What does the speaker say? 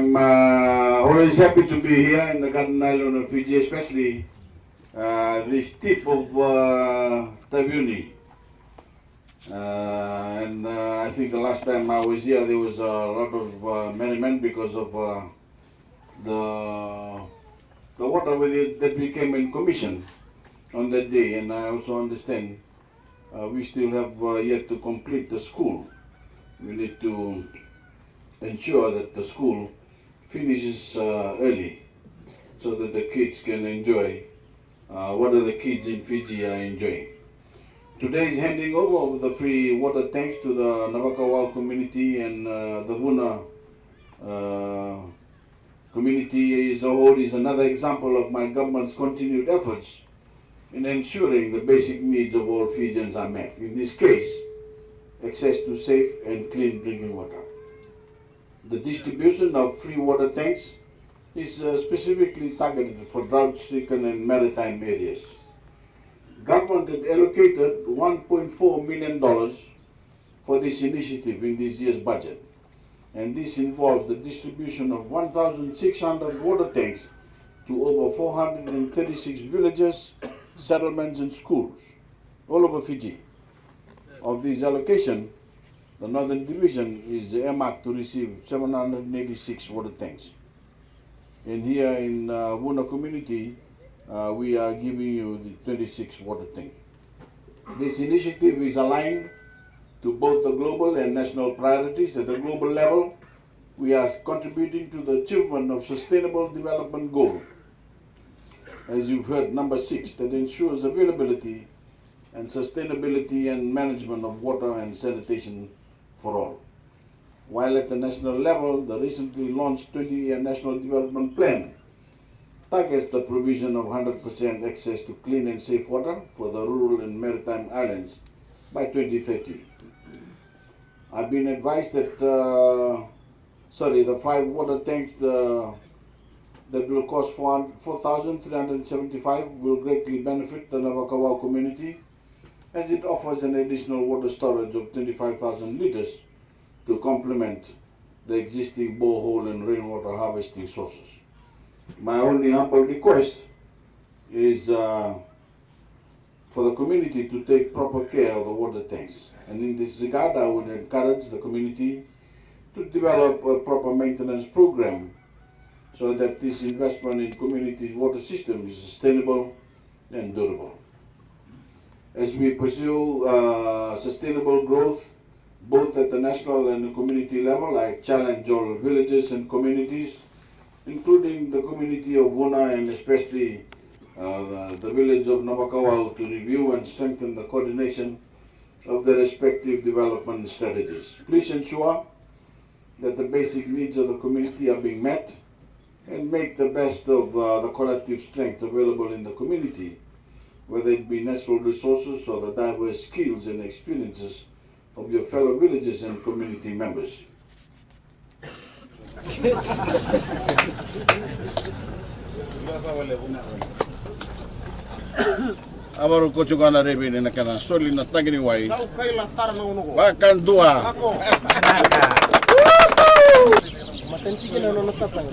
I'm always happy to be here in the Garden Island of Fiji, especially this tip of Taveuni. I think the last time I was here, there was a lot of merriment because of the water that we came in commission on that day. And I also understand we still have yet to complete the school. We need to ensure that the school finishes early so that the kids can enjoy what the kids in Fiji are enjoying. Today's handing over of the free water tanks to the Navakawau community and the Vuna community as a whole is another example of my government's continued efforts in ensuring the basic needs of all Fijians are met. In this case, access to safe and clean drinking water. The distribution of free water tanks is specifically targeted for drought-stricken and maritime areas. Government had allocated $1.4 million for this initiative in this year's budget, and this involves the distribution of 1,600 water tanks to over 436 villages, settlements and schools all over Fiji. Of this allocation, the Northern Division is earmarked to receive 786 water tanks. And here in Vuna community, we are giving you the 26 water tanks. This initiative is aligned to both the global and national priorities. At the global level, we are contributing to the achievement of Sustainable Development Goal, as you've heard, number 6, that ensures availability and sustainability and management of water and sanitation for all. While at the national level, the recently launched 20-year National Development Plan targets the provision of 100% access to clean and safe water for the rural and maritime islands by 2030. I've been advised that the 5 water tanks that will cost $4,375 will greatly benefit the Navakawau community, as it offers an additional water storage of 25,000 liters to complement the existing borehole and rainwater harvesting sources. My only humble request is for the community to take proper care of the water tanks. And in this regard, I would encourage the community to develop a proper maintenance program so that this investment in community's water system is sustainable and durable. As we pursue sustainable growth, both at the national and the community level, I challenge all villages and communities, including the community of Vuna and especially the village of Navakawau, to review and strengthen the coordination of the respective development strategies. Please ensure that the basic needs of the community are being met and make the best of the collective strength available in the community, whether it be natural resources or the diverse skills and experiences of your fellow villagers and community members. Avaru kochugana rebi na kana soli na tagini wai. Bakan dua. Matensi kena nono tatang.